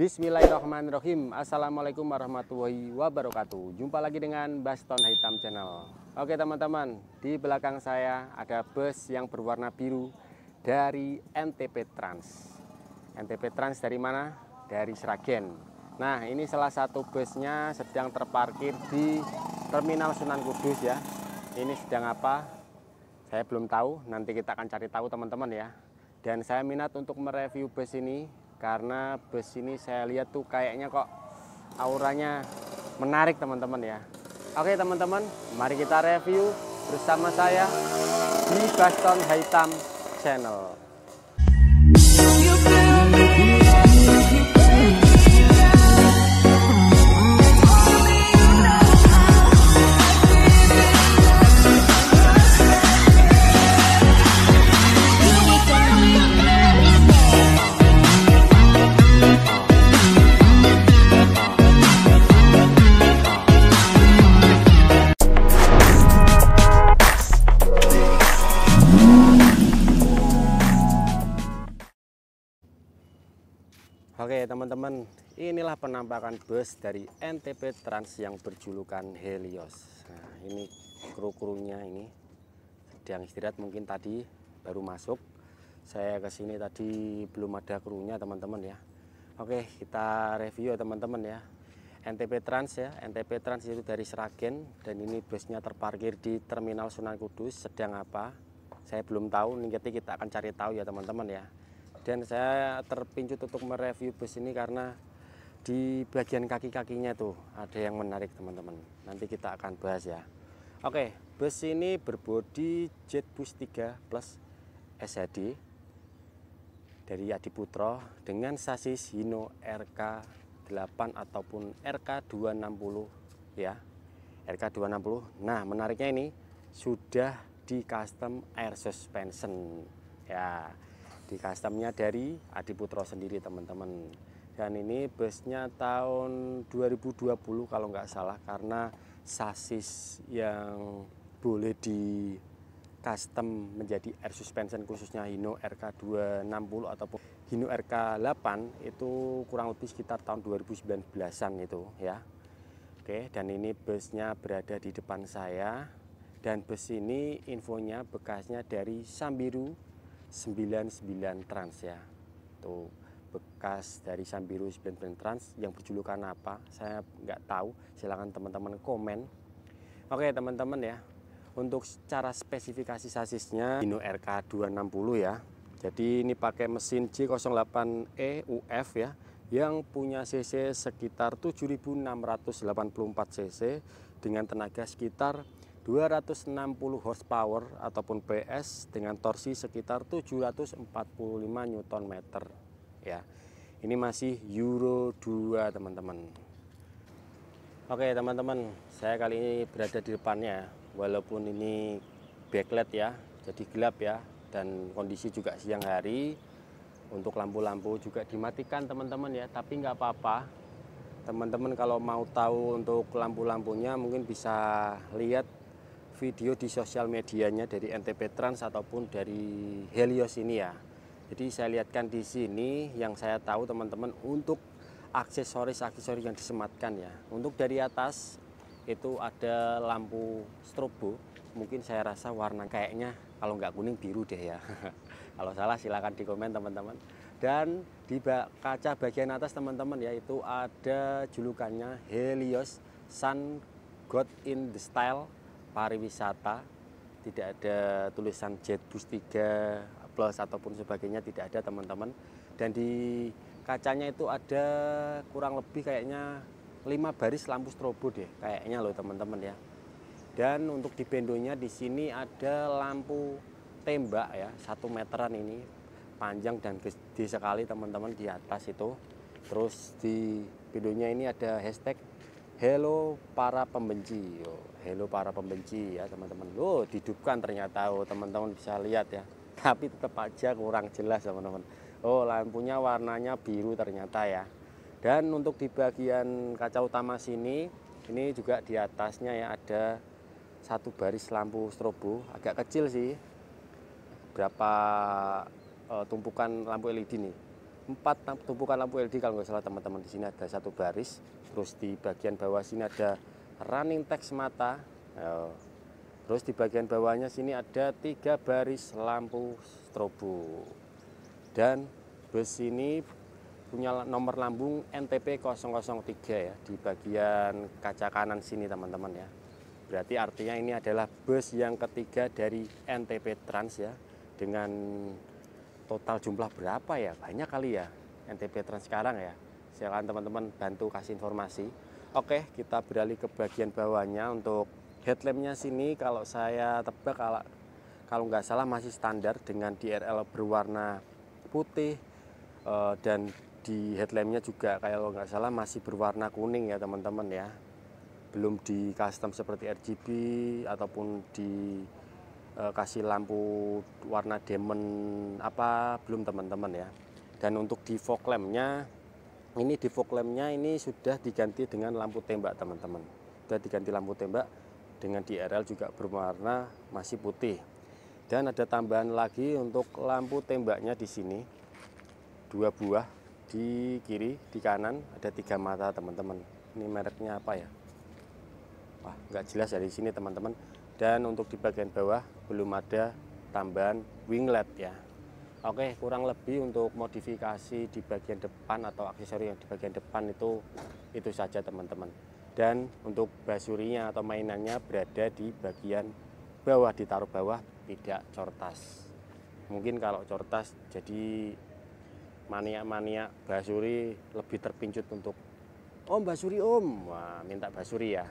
Bismillahirrahmanirrahim. Assalamualaikum warahmatullahi wabarakatuh. Jumpa lagi dengan Baston Hitam Channel. Oke teman-teman, di belakang saya ada bus yang berwarna biru dari NTP Trans. NTP Trans dari mana? Dari Sragen. Nah, ini salah satu busnya sedang terparkir di Terminal Sunan Kudus ya. Ini sedang apa? Saya belum tahu, nanti kita akan cari tahu teman-teman ya. Dan saya minat untuk mereview bus ini karena bus ini saya lihat tuh kayaknya kok auranya menarik teman-teman ya. Oke teman-teman, mari kita review bersama saya di Baston Hitam Channel. Oke teman-teman, inilah penampakan bus dari NTP Trans yang berjulukan Helios. Nah, ini kru-krunya ini sedang istirahat, mungkin tadi baru masuk. Saya kesini tadi belum ada krunya teman-teman ya. Oke, kita review ya teman-teman ya. NTP Trans ya, NTP Trans itu dari Sragen dan ini busnya terparkir di Terminal Sunan Kudus. Sedang apa? Saya belum tahu, nanti kita akan cari tahu ya teman-teman ya. Dan saya terpincut untuk mereview bus ini karena di bagian kaki-kakinya tuh ada yang menarik teman-teman. Nanti kita akan bahas ya. Oke, bus ini berbodi Jetbus 3 Plus SHD dari Adiputro dengan sasis Hino RK8 ataupun RK260 ya. RK260. Nah, menariknya ini sudah di custom air suspension ya. Di customnya dari Adiputro sendiri teman-teman. Dan ini busnya tahun 2020 kalau nggak salah, karena sasis yang boleh di custom menjadi air suspension khususnya Hino RK260 ataupun Hino RK8 itu kurang lebih sekitar tahun 2019-an itu ya. Oke, dan ini busnya berada di depan saya, dan bus ini infonya bekasnya dari Sambiru 99 Trans ya. Tuh bekas dari Sambiru 99 Trans yang berjulukan apa saya nggak tahu, silahkan teman-teman komen. Oke teman-teman ya, untuk secara spesifikasi sasisnya Hino RK260 ya. Jadi ini pakai mesin J08E UF ya, yang punya cc sekitar 7.684 cc dengan tenaga sekitar 260 horsepower ataupun PS dengan torsi sekitar 745 Nm ya. Ini masih Euro 2 teman-teman. Oke teman-teman, saya kali ini berada di depannya walaupun ini backlight ya, jadi gelap ya, dan kondisi juga siang hari. Untuk lampu-lampu juga dimatikan teman-teman ya, tapi nggak apa-apa. Teman-teman kalau mau tahu untuk lampu-lampunya mungkin bisa lihat video di sosial medianya dari NTP Trans ataupun dari Helios ini ya. Jadi saya lihatkan di sini yang saya tahu teman-teman untuk aksesoris yang disematkan ya. Untuk dari atas itu ada lampu strobo, mungkin saya rasa warna kayaknya kalau nggak kuning biru deh ya. Kalau salah silakan di komen teman-teman. Dan di kaca bagian atas teman-teman ya, itu ada julukannya Helios Sun God in the Style pariwisata. Tidak ada tulisan Jetbus 3 Plus ataupun sebagainya, tidak ada teman-teman. Dan di kacanya itu ada kurang lebih kayaknya 5 baris lampu strobo deh kayaknya loh teman-teman ya. Dan untuk di bendonya di sini ada lampu tembak ya, 1 meteran ini, panjang dan gede sekali teman-teman di atas itu. Terus di bendonya ini ada hashtag Hello para pembenci. Hello para pembenci ya teman-teman. Loh, dihidupkan ternyata. Oh, teman-teman bisa lihat ya. Tapi tetap aja kurang jelas teman-teman. Oh, lampunya warnanya biru ternyata ya. Dan untuk di bagian kaca utama sini, ini juga di atasnya ya ada 1 baris lampu strobo, agak kecil sih. Berapa tumpukan lampu LED nih. 4 tumpukan lampu LED kalau nggak salah teman-teman. Di sini ada 1 baris, terus di bagian bawah sini ada running text mata. Terus di bagian bawahnya sini ada 3 baris lampu strobo. Dan bus ini punya nomor lambung NTP 003 ya, di bagian kaca kanan sini teman-teman ya. Berarti artinya ini adalah bus yang ketiga dari NTP Trans ya, dengan total jumlah berapa ya, banyak kali ya NTP Trans sekarang ya. Silakan teman-teman bantu kasih informasi. Oke, kita beralih ke bagian bawahnya. Untuk headlampnya sini kalau saya tebak kalau nggak salah masih standar dengan DRL berwarna putih, dan di headlampnya juga kalau nggak salah masih berwarna kuning ya teman-teman ya. Belum di custom seperti RGB ataupun di kasih lampu warna diamond apa, belum teman-teman ya. Dan untuk di fog lampnya ini sudah diganti dengan lampu tembak teman-teman. Sudah diganti lampu tembak dengan DRL juga berwarna masih putih. Dan ada tambahan lagi untuk lampu tembaknya di sini, 2 buah di kiri, di kanan ada 3 mata teman-teman. Ini mereknya apa ya? Wah, nggak jelas dari sini teman-teman. Dan untuk di bagian bawah belum ada tambahan winglet ya. Oke, kurang lebih untuk modifikasi di bagian depan atau aksesori yang di bagian depan itu saja teman-teman. Dan untuk basurinya atau mainannya berada di bagian bawah, ditaruh bawah, tidak cortas. Mungkin kalau cortas jadi mania-mania basuri lebih terpincut untuk om basuri om, wah minta basuri ya.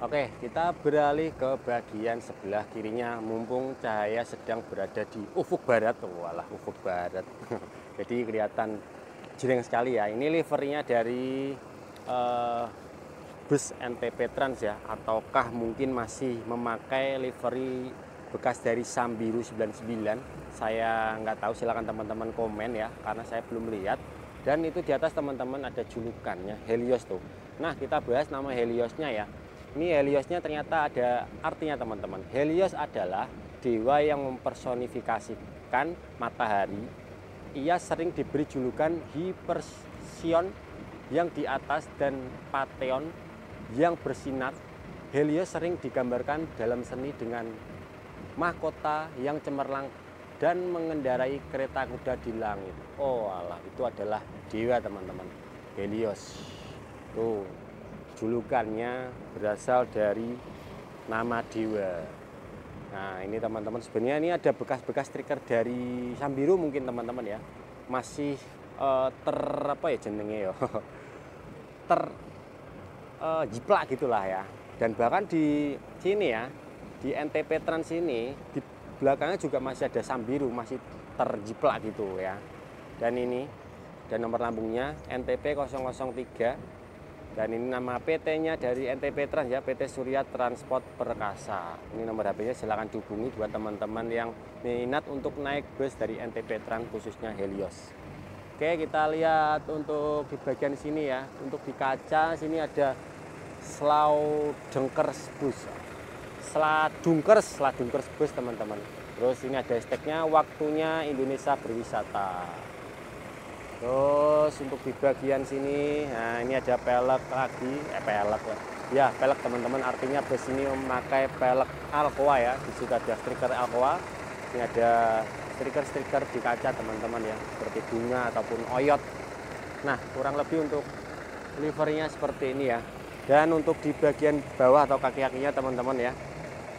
Oke, kita beralih ke bagian sebelah kirinya, mumpung cahaya sedang berada di ufuk barat. Walah, ufuk barat. Jadi kelihatan jering sekali ya. Ini livernya dari bus NTP Trans ya, ataukah mungkin masih memakai livery bekas dari Sambiru 99. Saya nggak tahu, silakan teman-teman komen ya, karena saya belum lihat. Dan itu di atas teman-teman ada julukannya Helios tuh. Nah, kita bahas nama Heliosnya ya. Ini Heliosnya ternyata ada artinya teman-teman. Helios adalah dewa yang mempersonifikasikan matahari. Ia sering diberi julukan Hypersion yang di atas dan Pantheon yang bersinar. Helios sering digambarkan dalam seni dengan mahkota yang cemerlang dan mengendarai kereta kuda di langit. Oh alah, itu adalah dewa teman-teman, Helios. Tuh, julukannya berasal dari nama dewa. Nah ini teman-teman, sebenarnya ini ada bekas-bekas stiker dari Sambiru mungkin teman-teman ya, masih apa ya jenenge ya, jiplak gitulah ya. Dan bahkan di sini ya, di NTP Trans ini di belakangnya juga masih ada Sambiru, masih terjiplak gitu ya. Dan ini, dan nomor lambungnya NTP 003. Dan ini nama PT-nya dari NTP Trans ya, PT Surya Transport Perkasa. Ini nomor HP-nya, silahkan dihubungi buat teman-teman yang minat untuk naik bus dari NTP Trans khususnya Helios. Oke, kita lihat untuk di bagian sini ya. Untuk di kaca sini ada Sladunkers bus. Sladunkers bus teman-teman. Terus ini ada hashtagnya waktunya Indonesia berwisata. Terus untuk di bagian sini, nah ini ada pelek lagi, pelek ya, pelek teman-teman. Artinya bus ini memakai pelek Alcoa ya. Di situ ada stiker Alcoa. Ini ada stiker-stiker di kaca teman-teman ya, seperti bunga ataupun oyot. Nah, kurang lebih untuk liverynya seperti ini ya. Dan untuk di bagian bawah atau kaki-kakinya teman-teman ya,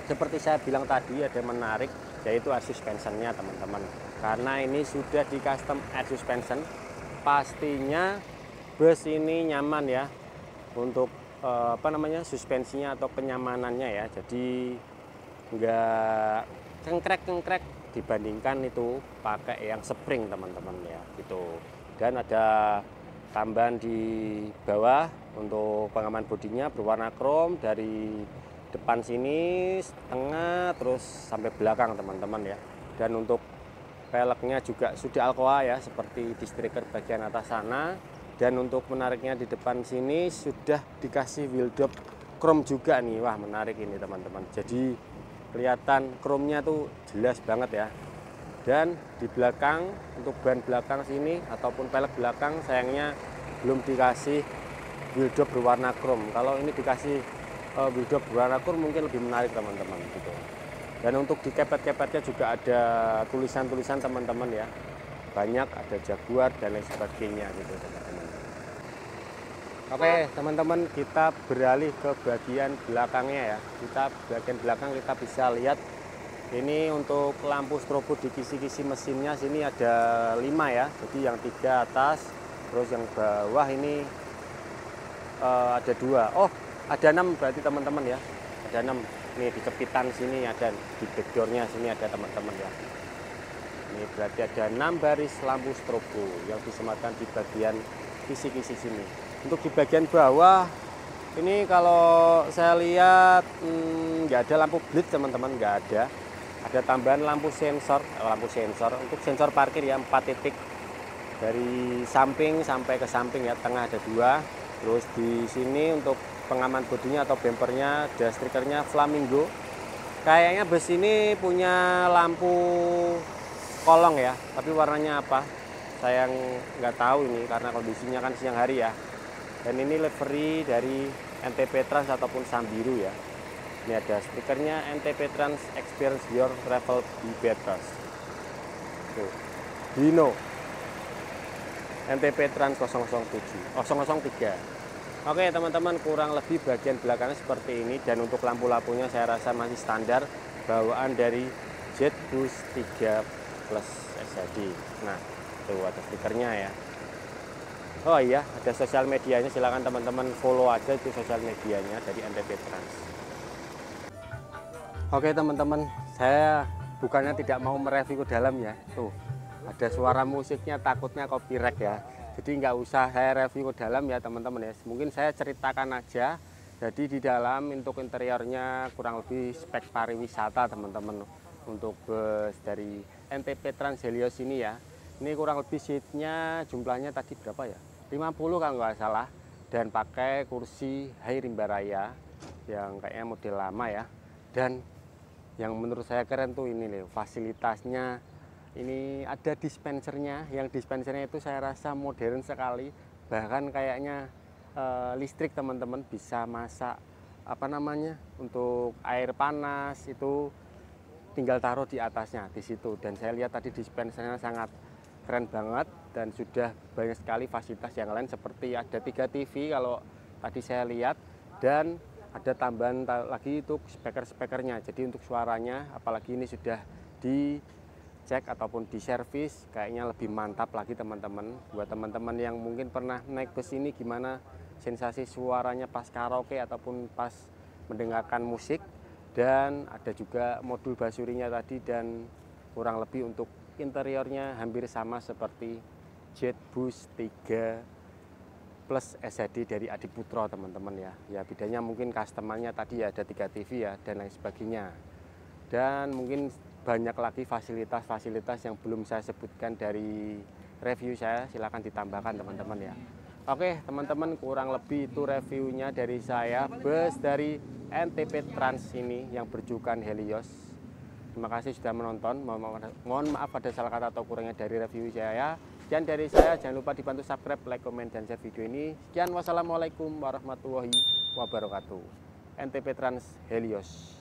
seperti saya bilang tadi, ada menarik, yaitu air suspensionnya teman-teman. Karena ini sudah di custom air suspension. Pastinya bus ini nyaman ya untuk suspensinya atau kenyamanannya ya. Jadi enggak cengkrek dibandingkan itu pakai yang spring teman-teman ya gitu. Dan ada tambahan di bawah untuk pengaman bodinya berwarna krom dari depan sini, tengah, terus sampai belakang teman-teman ya. Dan untuk peleknya juga sudah Alcoa ya, seperti di stiker bagian atas sana. Dan untuk menariknya di depan sini sudah dikasih wheel dop krom juga nih. Wah, menarik ini teman-teman. Jadi kelihatan kromnya tuh jelas banget ya. Dan di belakang, untuk ban belakang sini ataupun pelek belakang sayangnya belum dikasih wheel drop berwarna chrome. Kalau ini dikasih wheel drop berwarna chrome mungkin lebih menarik teman-teman gitu. Dan untuk di kepet-kepetnya juga ada tulisan-tulisan teman-teman ya. Banyak, ada Jaguar dan lain sebagainya gitu teman-teman. Oke teman-teman, kita beralih ke bagian belakangnya ya. Bagian belakang kita bisa lihat ini untuk lampu strobo di kisi-kisi mesinnya sini ada 5 ya. Jadi yang 3 atas, terus yang bawah ini ada 2. Oh, ada 6 berarti teman-teman ya. Ada 6. Nih di kepitan sini ada, di backdoornya sini ada teman-teman ya. Ini berarti ada 6 baris lampu strobo yang disematkan di bagian kisi-kisi sini. Untuk di bagian bawah ini kalau saya lihat nggak ada lampu blitz teman-teman, nggak ada. Ada tambahan lampu sensor untuk sensor parkir ya, 4 titik dari samping sampai ke samping ya, tengah ada 2. Terus di sini untuk pengaman bodinya atau bempernya ada stikernya Flamingo. Kayaknya bus ini punya lampu kolong ya, tapi warnanya apa saya nggak tahu ini karena kondisinya kan siang hari ya. Dan ini livery dari NTP Trans ataupun Sambiru ya. Ini ada stikernya NTP Trans, Experience Your Travel Be Better. Tuh, Dino NTP Trans 003. Oke teman-teman, kurang lebih bagian belakangnya seperti ini. Dan untuk lampu-lampunya saya rasa masih standar bawaan dari Jetbus 3 Plus SHD. Nah tuh ada stikernya ya. Oh iya, ada sosial medianya, silakan teman-teman follow aja itu sosial medianya dari NTP Trans. Oke teman-teman, saya bukannya tidak mau mereview ke dalam ya. Tuh, ada suara musiknya, takutnya copyright ya. Jadi nggak usah saya review ke dalam ya teman-teman ya. Mungkin saya ceritakan aja. Jadi di dalam untuk interiornya kurang lebih spek pariwisata teman-teman. Untuk bus dari NTP Trans Helios ini ya. Ini kurang lebih seatnya jumlahnya tadi berapa ya? 50 kalau nggak salah. Dan pakai kursi Hai Rimba Raya yang kayaknya model lama ya. Dan yang menurut saya keren tuh ini loh, fasilitasnya ini ada dispensernya. Yang dispensernya itu saya rasa modern sekali, bahkan kayaknya listrik teman-teman, bisa masak apa namanya untuk air panas itu tinggal taruh di atasnya di situ. Dan saya lihat tadi dispensernya sangat keren banget dan sudah banyak sekali fasilitas yang lain seperti ada 3 TV kalau tadi saya lihat, dan ada tambahan lagi itu speakernya. Jadi untuk suaranya, apalagi ini sudah dicek ataupun diservis, kayaknya lebih mantap lagi teman-teman. Buat teman-teman yang mungkin pernah naik bus ini, gimana sensasi suaranya pas karaoke ataupun pas mendengarkan musik. Dan ada juga modul basurinya tadi, dan kurang lebih untuk interiornya hampir sama seperti Jetbus 3 Plus SHD dari Adiputro teman-teman ya. Ya bedanya mungkin customernya tadi ya, ada 3 TV ya dan lain sebagainya. Dan mungkin banyak lagi fasilitas-fasilitas yang belum saya sebutkan dari review saya, silahkan ditambahkan teman-teman ya. Oke teman-teman, kurang lebih itu reviewnya dari saya bus dari NTP Trans ini yang berjulukan Helios. Terima kasih sudah menonton. Mohon maaf ada salah kata atau kurangnya dari review saya. Dan dari saya jangan lupa dibantu subscribe, like, komen, dan share video ini. Sekian, wassalamualaikum warahmatullahi wabarakatuh. NTP Trans Helios.